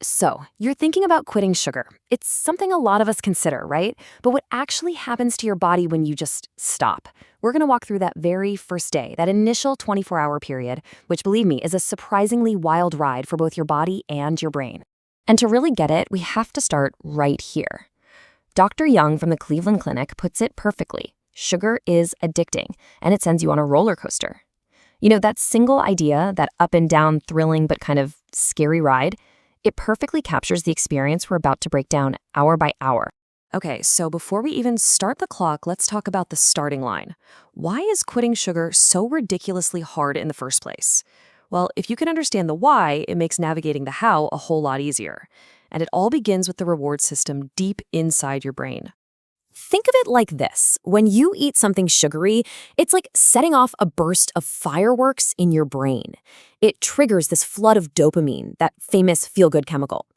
So, you're thinking about quitting sugar. It's something a lot of us consider, right? But what actually happens to your body when you just stop? We're going to walk through that very first day, that initial 24-hour period, which, believe me, is a surprisingly wild ride for both your body and your brain. And to really get it, we have to start right here. Dr. Young from the Cleveland Clinic puts it perfectly. Sugar is addicting, and it sends you on a roller coaster. You know, that single idea, that up and down, thrilling but kind of scary ride, it perfectly captures the experience we're about to break down hour by hour. Okay, so before we even start the clock, let's talk about the starting line. Why is quitting sugar so ridiculously hard in the first place? Well, if you can understand the why, it makes navigating the how a whole lot easier. And it all begins with the reward system deep inside your brain. Think of it like this. When you eat something sugary, it's like setting off a burst of fireworks in your brain. It triggers this flood of dopamine, that famous feel-good chemical.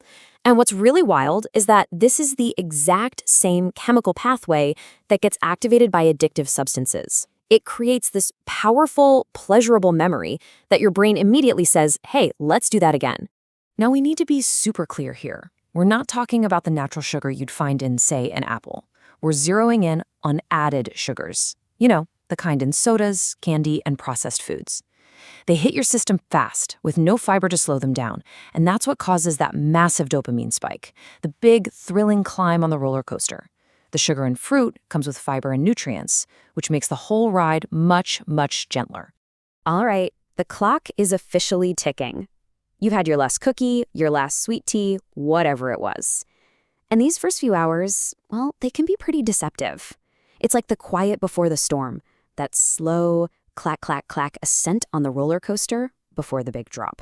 And what's really wild is that this is the exact same chemical pathway that gets activated by addictive substances. It creates this powerful, pleasurable memory that your brain immediately says, hey, let's do that again. Now, we need to be super clear here. We're not talking about the natural sugar you'd find in, say, an apple. We're zeroing in on added sugars. You know, the kind in sodas, candy, and processed foods. They hit your system fast, with no fiber to slow them down, and that's what causes that massive dopamine spike, the big, thrilling climb on the roller coaster. The sugar in fruit comes with fiber and nutrients, which makes the whole ride much, much gentler. All right, the clock is officially ticking. You've had your last cookie, your last sweet tea, whatever it was. And these first few hours, well, they can be pretty deceptive. It's like the quiet before the storm, that slow, clack, clack, clack ascent on the roller coaster before the big drop.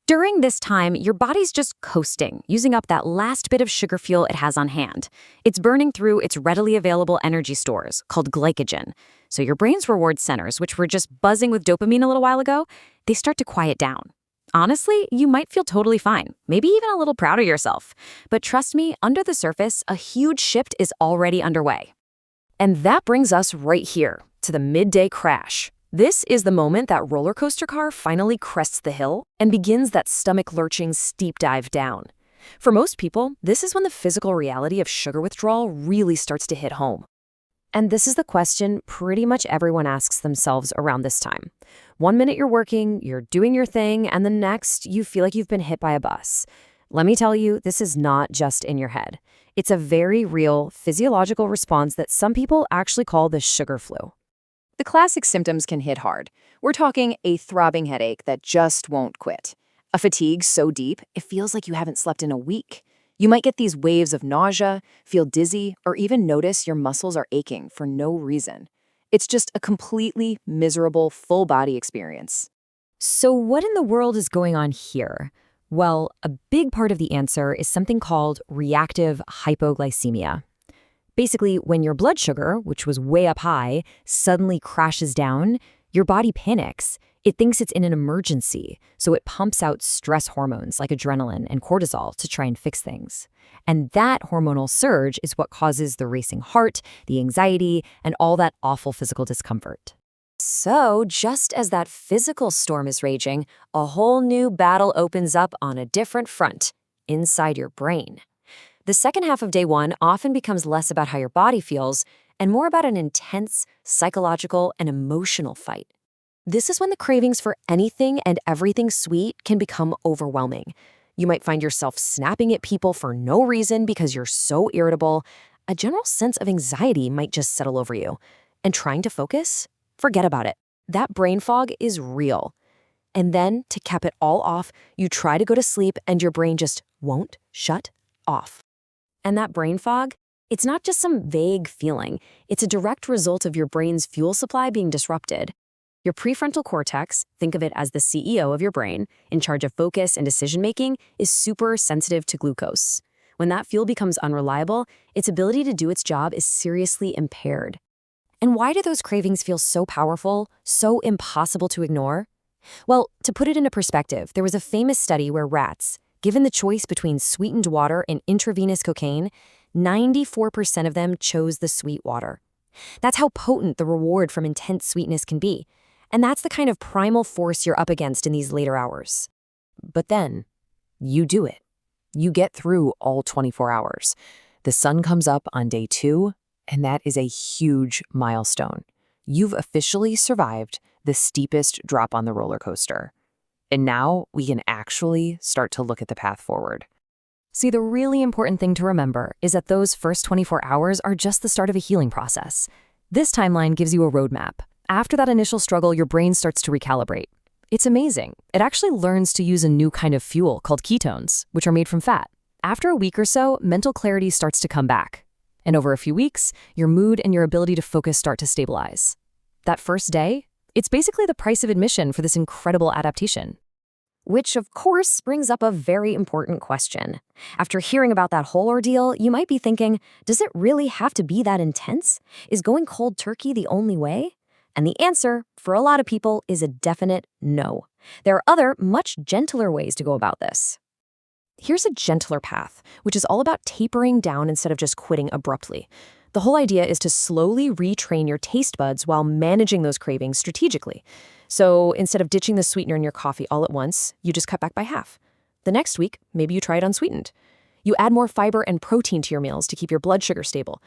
During this time, your body's just coasting, using up that last bit of sugar fuel it has on hand. It's burning through its readily available energy stores, called glycogen. So your brain's reward centers, which were just buzzing with dopamine a little while ago, they start to quiet down. Honestly, you might feel totally fine, maybe even a little proud of yourself. But trust me, under the surface, a huge shift is already underway. And that brings us right here, to the midday crash. This is the moment that roller coaster car finally crests the hill and begins that stomach-lurching steep dive down. For most people, this is when the physical reality of sugar withdrawal really starts to hit home. And this is the question pretty much everyone asks themselves around this time. One minute you're working, you're doing your thing, and the next you feel like you've been hit by a bus. Let me tell you, this is not just in your head. It's a very real physiological response that some people actually call the sugar flu. The classic symptoms can hit hard. We're talking a throbbing headache that just won't quit. A fatigue so deep, it feels like you haven't slept in a week. You might get these waves of nausea, feel dizzy, or even notice your muscles are aching for no reason. It's just a completely miserable, full-body experience. So what in the world is going on here? Well, a big part of the answer is something called reactive hypoglycemia. Basically, when your blood sugar, which was way up high, suddenly crashes down, your body panics. It thinks it's in an emergency, so it pumps out stress hormones like adrenaline and cortisol to try and fix things. And that hormonal surge is what causes the racing heart, the anxiety, and all that awful physical discomfort. So, just as that physical storm is raging, a whole new battle opens up on a different front, inside your brain. The second half of day one often becomes less about how your body feels and more about an intense psychological and emotional fight. This is when the cravings for anything and everything sweet can become overwhelming. You might find yourself snapping at people for no reason because you're so irritable. A general sense of anxiety might just settle over you. And trying to focus? Forget about it. That brain fog is real. And then, to cap it all off, you try to go to sleep and your brain just won't shut off. And that brain fog? It's not just some vague feeling. It's a direct result of your brain's fuel supply being disrupted. Your prefrontal cortex, think of it as the CEO of your brain, in charge of focus and decision-making, is super sensitive to glucose. When that fuel becomes unreliable, its ability to do its job is seriously impaired. And why do those cravings feel so powerful, so impossible to ignore? Well, to put it into perspective, there was a famous study where rats, given the choice between sweetened water and intravenous cocaine, 94% of them chose the sweet water. That's how potent the reward from intense sweetness can be. And that's the kind of primal force you're up against in these later hours. But then, you do it. You get through all 24 hours. The sun comes up on day 2, and that is a huge milestone. You've officially survived the steepest drop on the roller coaster. And now we can actually start to look at the path forward. See, the really important thing to remember is that those first 24 hours are just the start of a healing process. This timeline gives you a roadmap. After that initial struggle, your brain starts to recalibrate. It's amazing. It actually learns to use a new kind of fuel called ketones, which are made from fat. After a week or so, mental clarity starts to come back. And over a few weeks, your mood and your ability to focus start to stabilize. That first day, it's basically the price of admission for this incredible adaptation. Which, of course, brings up a very important question. After hearing about that whole ordeal, you might be thinking, does it really have to be that intense? Is going cold turkey the only way? And the answer, for a lot of people, is a definite no. There are other, much gentler ways to go about this. Here's a gentler path, which is all about tapering down instead of just quitting abruptly. The whole idea is to slowly retrain your taste buds while managing those cravings strategically. So instead of ditching the sweetener in your coffee all at once, you just cut back by half. The next week, maybe you try it unsweetened. You add more fiber and protein to your meals to keep your blood sugar stable.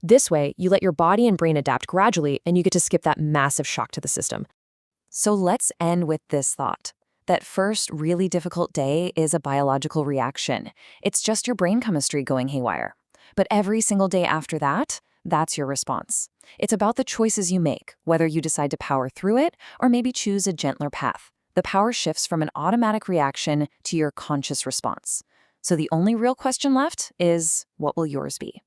This way, you let your body and brain adapt gradually, and you get to skip that massive shock to the system. So let's end with this thought. That first really difficult day is a biological reaction. It's just your brain chemistry going haywire. But every single day after that, that's your response. It's about the choices you make, whether you decide to power through it or maybe choose a gentler path. The power shifts from an automatic reaction to your conscious response. So the only real question left is, what will yours be?